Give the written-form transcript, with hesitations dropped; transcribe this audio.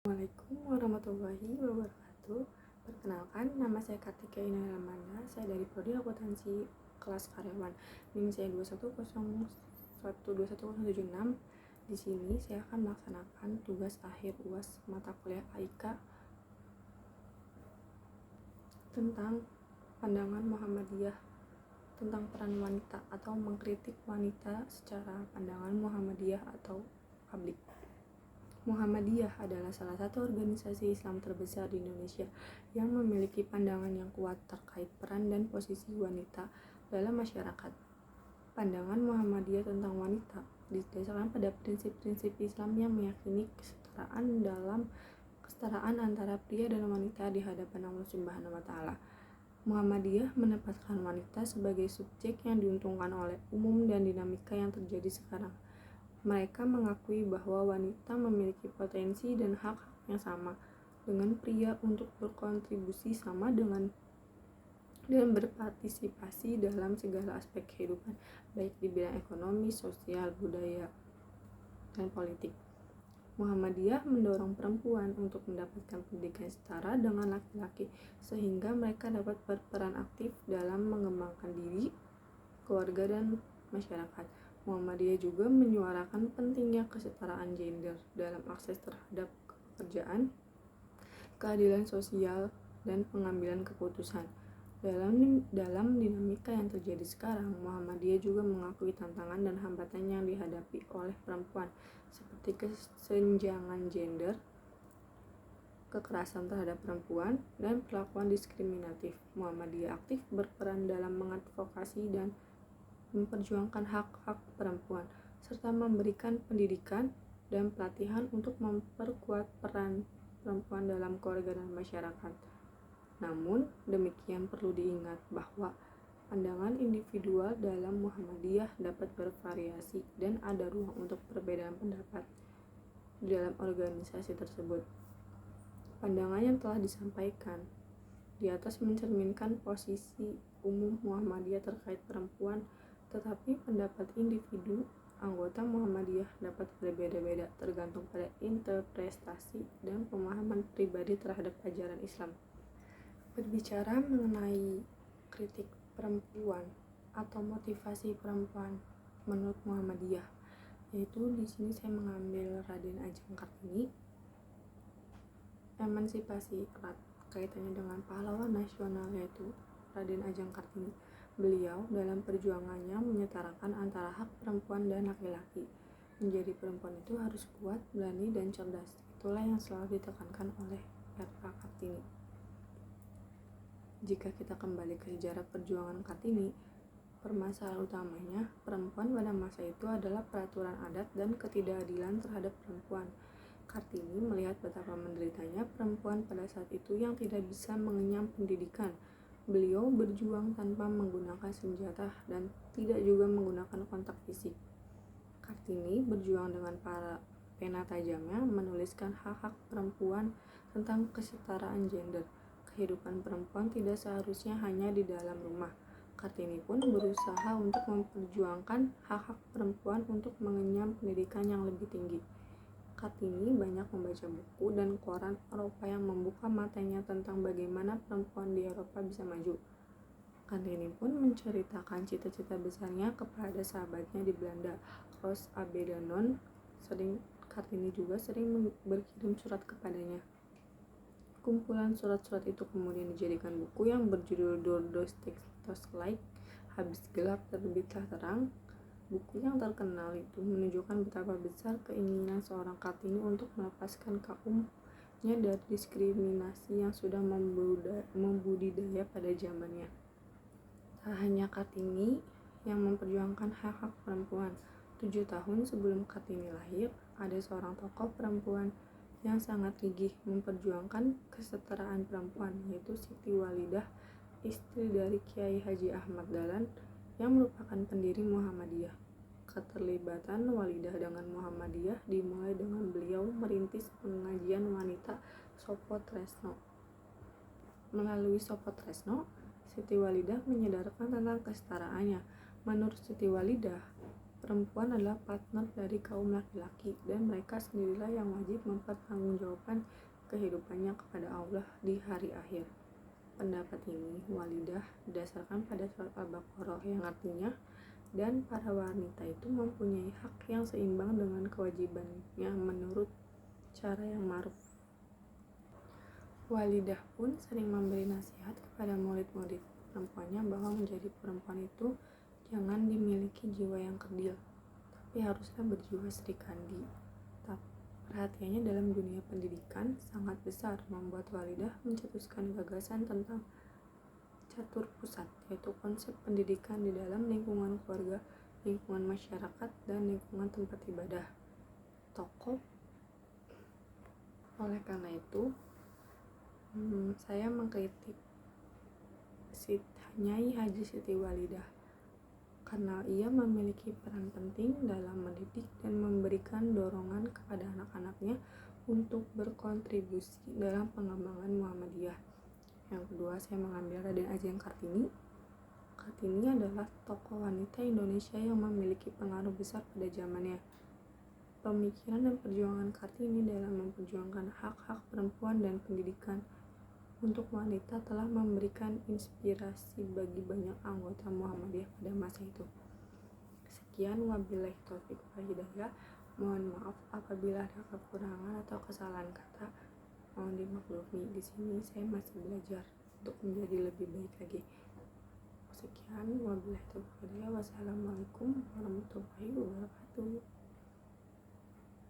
Assalamualaikum warahmatullahi wabarakatuh. Perkenalkan, nama saya Kartika Inaramanda. Saya dari Prodi Akuntansi kelas karyawan. NIM saya 210121076. Di sini saya akan melaksanakan tugas akhir UAS mata kuliah AIK tentang pandangan Muhammadiyah tentang peran wanita atau mengkritik wanita secara pandangan Muhammadiyah atau publik. Muhammadiyah adalah salah satu organisasi Islam terbesar di Indonesia yang memiliki pandangan yang kuat terkait peran dan posisi wanita dalam masyarakat. Pandangan Muhammadiyah tentang wanita didasarkan pada prinsip-prinsip Islam yang meyakini kesetaraan antara pria dan wanita di hadapan Allah Subhanahu wa taala. Muhammadiyah menempatkan wanita sebagai subjek yang diuntungkan oleh umum dan dinamika yang terjadi sekarang. Mereka mengakui bahwa wanita memiliki potensi dan hak yang sama dengan pria untuk berkontribusi sama dengan dan berpartisipasi dalam segala aspek kehidupan, baik di bidang ekonomi, sosial, budaya, dan politik. Muhammadiyah mendorong perempuan untuk mendapatkan pendidikan setara dengan laki-laki sehingga mereka dapat berperan aktif dalam mengembangkan diri, keluarga, dan masyarakat. Muhammadiyah juga menyuarakan pentingnya kesetaraan gender dalam akses terhadap pekerjaan, keadilan sosial, dan pengambilan keputusan. Dalam dinamika yang terjadi sekarang, Muhammadiyah juga mengakui tantangan dan hambatan yang dihadapi oleh perempuan, seperti kesenjangan gender, kekerasan terhadap perempuan, dan perlakuan diskriminatif. Muhammadiyah aktif berperan dalam mengadvokasi dan memperjuangkan hak-hak perempuan, serta memberikan pendidikan dan pelatihan untuk memperkuat peran perempuan dalam keluarga dan masyarakat. Namun, demikian perlu diingat bahwa pandangan individual dalam Muhammadiyah dapat bervariasi dan ada ruang untuk perbedaan pendapat di dalam organisasi tersebut. Pandangan yang telah disampaikan di atas mencerminkan posisi umum Muhammadiyah terkait perempuan, tetapi pendapat individu anggota Muhammadiyah dapat berbeda-beda tergantung pada interpretasi dan pemahaman pribadi terhadap ajaran Islam. Berbicara mengenai kritik perempuan atau motivasi perempuan menurut Muhammadiyah, yaitu di sini saya mengambil Raden Ajeng Kartini. Emansipasi erat kaitannya dengan pahlawan nasional yaitu Raden Ajeng Kartini. Beliau dalam perjuangannya menyetarakan antara hak perempuan dan laki-laki. Menjadi perempuan itu harus kuat, berani, dan cerdas. Itulah yang selalu ditekankan oleh R.A. Kartini. Jika kita kembali ke sejarah perjuangan Kartini, permasalahan utamanya perempuan pada masa itu adalah peraturan adat dan ketidakadilan terhadap perempuan. Kartini melihat betapa menderitanya perempuan pada saat itu yang tidak bisa mengenyam pendidikan. Beliau berjuang tanpa menggunakan senjata dan tidak juga menggunakan kontak fisik. Kartini berjuang dengan para pena tajamnya menuliskan hak-hak perempuan tentang kesetaraan gender. Kehidupan perempuan tidak seharusnya hanya di dalam rumah. Kartini pun berusaha untuk memperjuangkan hak-hak perempuan untuk mengenyam pendidikan yang lebih tinggi. Kartini banyak membaca buku dan koran Eropa yang membuka matanya tentang bagaimana perempuan di Eropa bisa maju. Kartini pun menceritakan cita-cita besarnya kepada sahabatnya di Belanda, Roos Abedanon. Kartini juga sering berkirim surat kepadanya. Kumpulan surat-surat itu kemudian dijadikan buku yang berjudul Door Dostlight, Habis Gelap Terbitlah Terang. Buku yang terkenal itu menunjukkan betapa besar keinginan seorang Kartini untuk melepaskan kaumnya dari diskriminasi yang sudah membudidaya pada zamannya. Tak hanya Kartini yang memperjuangkan hak-hak perempuan. 7 tahun sebelum Kartini lahir, ada seorang tokoh perempuan yang sangat gigih memperjuangkan kesetaraan perempuan, yaitu Siti Walidah, istri dari Kiai Haji Ahmad Dahlan yang merupakan pendiri Muhammadiyah. Keterlibatan Walidah dengan Muhammadiyah dimulai dengan beliau merintis pengajian wanita Sopo Tresno. Melalui Sopo Tresno, Siti Walidah menyadarkan tentang kesetaraannya. Menurut Siti Walidah, Perempuan adalah partner dari kaum laki-laki dan mereka sendirilah yang wajib mempertanggungjawabkan kehidupannya kepada Allah di hari akhir. Pendapat ini walidah didasarkan pada surat Al-Baqarah yang artinya, dan para wanita itu mempunyai hak yang seimbang dengan kewajibannya menurut cara yang ma'ruf. Walidah pun sering memberi nasihat kepada murid-murid perempuannya bahwa menjadi perempuan itu jangan dimiliki jiwa yang kerdil, tapi haruslah berjiwa serikandi. Perhatiannya dalam dunia pendidikan sangat besar membuat walidah mencetuskan gagasan tentang catur pusat, yaitu konsep pendidikan di dalam lingkungan keluarga, lingkungan masyarakat, dan lingkungan tempat ibadah. Tokoh. Oleh karena itu, saya mengkritik Nyai Haji Siti Walidah karena ia memiliki peran penting dalam mendidik dan memberikan dorongan kepada anak-anaknya untuk berkontribusi dalam pengembangan Muhammadiyah. Yang kedua, saya mengambil Raden Ajeng Kartini. Kartini adalah tokoh wanita Indonesia yang memiliki pengaruh besar pada zamannya. Pemikiran dan perjuangan Kartini dalam memperjuangkan hak-hak perempuan dan pendidikan untuk wanita telah memberikan inspirasi bagi banyak anggota Muhammadiyah pada masa itu. Sekian, wabillahi taufiq wal hidayah. Mohon maaf apabila ada kekurangan atau kesalahan kata, mohon dimaklumi. Di sini saya masih belajar untuk menjadi lebih baik lagi. Sekian, wabillahi taufiq wal hidayah. Wassalamualaikum warahmatullahi wabarakatuh.